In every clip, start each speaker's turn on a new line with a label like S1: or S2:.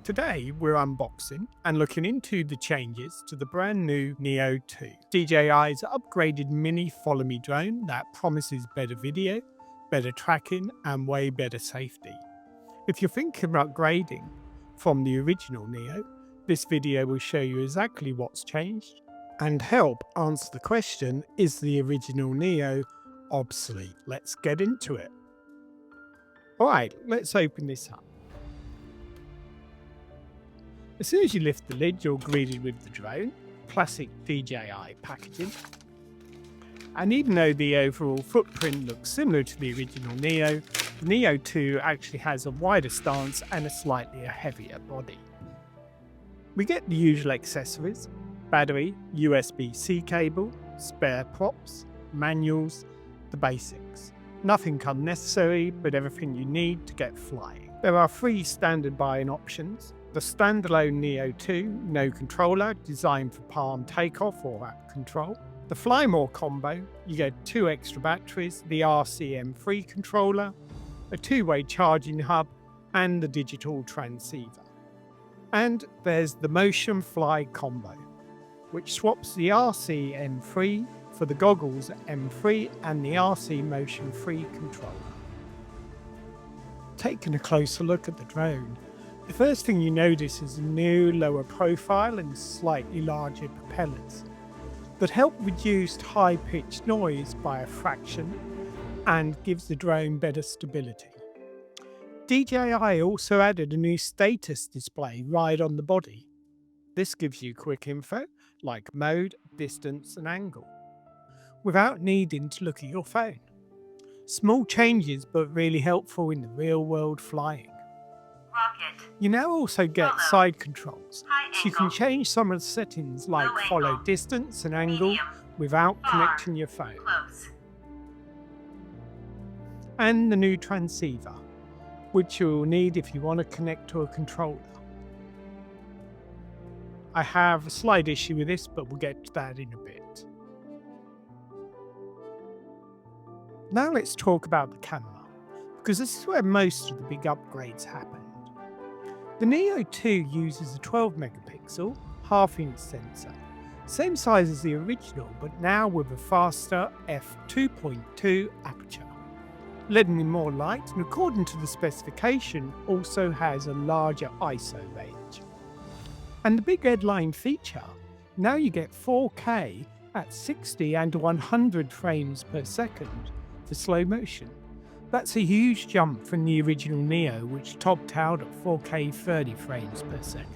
S1: Today we're unboxing and looking into the changes to the brand new Neo 2, DJI's upgraded mini follow me drone that promises better video, better tracking and way better safety. If you're thinking of upgrading from the original Neo, this video will show you exactly what's changed and help answer the question, is the original Neo obsolete? Let's get into it. Alright, let's open this up. As soon as you lift the lid, you're greeted with the drone, classic DJI packaging. And even though the overall footprint looks similar to the original Neo, the Neo 2 actually has a wider stance and a slightly heavier body. We get the usual accessories: battery, USB-C cable, spare props, manuals, the basics. Nothing unnecessary, but everything you need to get flying. There are 3 standard buying options. The standalone Neo 2, no controller, designed for palm takeoff or app control. The Fly More combo, you get 2 extra batteries, the RCM3 controller, a 2-way charging hub, and the digital transceiver. And there's the Motion Fly combo, which swaps the RCM3 for the goggles M3 and the RC Motion 3 controller. Taking a closer look at the drone, the first thing you notice is a new lower profile and slightly larger propellers that help reduce high-pitched noise by a fraction and gives the drone better stability. DJI also added a new status display right on the body. This gives you quick info like mode, distance and angle, without needing to look at your phone. Small changes but really helpful in the real world flying. You now also get side controls, so you can change some of the settings like follow distance and angle without connecting your phone. And the new transceiver, which you'll need if you want to connect to a controller. I have a slight issue with this, but we'll get to that in a bit. Now let's talk about the camera, because this is where most of the big upgrades happen. The Neo 2 uses a 12 megapixel half-inch sensor, same size as the original but now with a faster f2.2 aperture, letting in more light, and according to the specification also has a larger ISO range. And the big headline feature, now you get 4K at 60 and 100 frames per second for slow motion. That's a huge jump from the original Neo, which topped out at 4K 30 frames per second.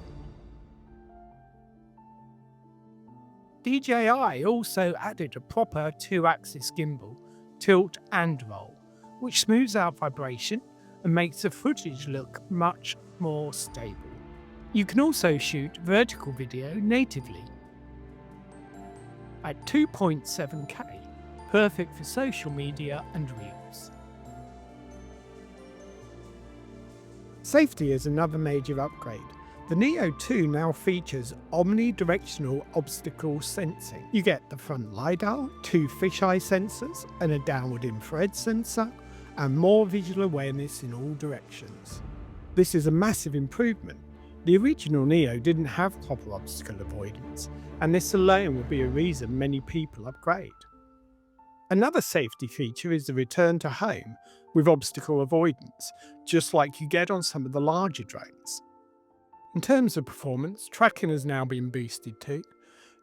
S1: DJI also added a proper 2-axis gimbal, tilt and roll, which smooths out vibration and makes the footage look much more stable. You can also shoot vertical video natively at 2.7K, perfect for social media and reels. Safety is another major upgrade. The Neo 2 now features omnidirectional obstacle sensing. You get the front LiDAR, 2 fisheye sensors, and a downward infrared sensor, and more visual awareness in all directions. This is a massive improvement. The original Neo didn't have proper obstacle avoidance, and this alone will be a reason many people upgrade. Another safety feature is the return to home with obstacle avoidance, just like you get on some of the larger drones. In terms of performance, tracking has now been boosted too.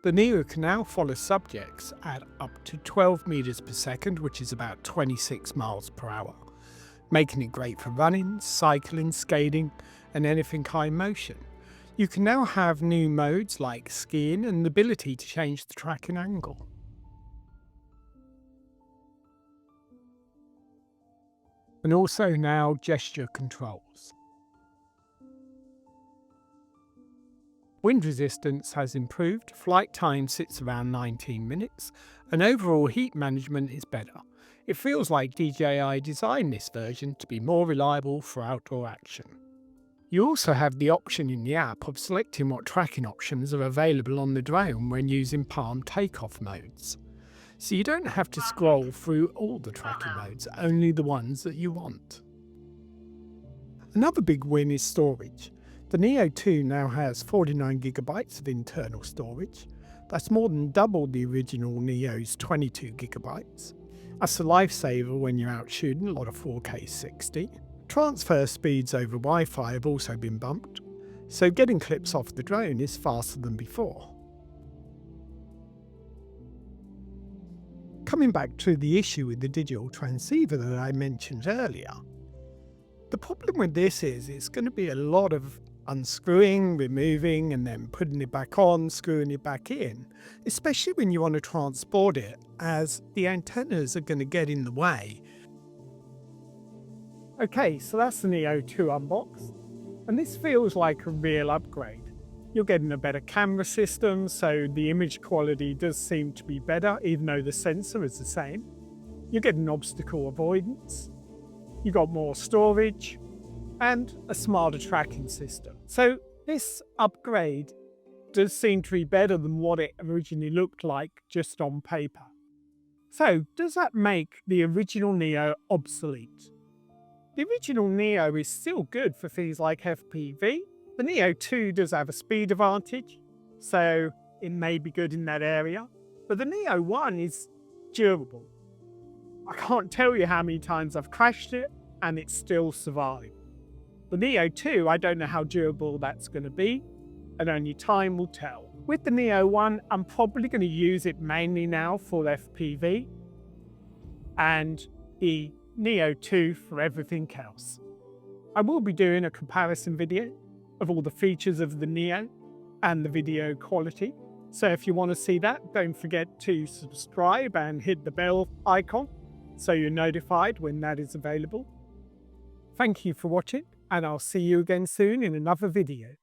S1: The Neo can now follow subjects at up to 12 meters per second, which is about 26 miles per hour, making it great for running, cycling, skating, and anything high motion. You can now have new modes like skiing and the ability to change the tracking angle. And also now gesture controls. Wind resistance has improved, flight time sits around 19 minutes, and overall heat management is better. It feels like DJI designed this version to be more reliable for outdoor action. You also have the option in the app of selecting what tracking options are available on the drone when using palm takeoff modes. So you don't have to scroll through all the tracking modes, only the ones that you want. Another big win is storage. The Neo 2 now has 49GB of internal storage. That's more than double the original Neo's 22GB. That's a lifesaver when you're out shooting a lot of 4K 60. Transfer speeds over Wi-Fi have also been bumped, so getting clips off the drone is faster than before. Coming back to the issue with the digital transceiver that I mentioned earlier, the problem with this is it's going to be a lot of unscrewing, removing, and then putting it back on, screwing it back in, especially when you want to transport it, as the antennas are going to get in the way. Okay, so that's the Neo 2 unboxed, and this feels like a real upgrade. You're getting a better camera system, so the image quality does seem to be better, even though the sensor is the same. You're getting obstacle avoidance, you got more storage, and a smarter tracking system. So this upgrade does seem to be better than what it originally looked like just on paper. So does that make the original Neo obsolete? The original Neo is still good for things like FPV. The Neo 2 does have a speed advantage, so it may be good in that area. But the Neo 1 is durable. I can't tell you how many times I've crashed it and it still survived. The Neo 2, I don't know how durable that's going to be, and only time will tell. With the Neo 1, I'm probably going to use it mainly now for FPV, and the Neo 2 for everything else. I will be doing a comparison video of all the features of the Neo and the video quality. So if you want to see that, don't forget to subscribe and hit the bell icon so you're notified when that is available. Thank you for watching, and I'll see you again soon in another video.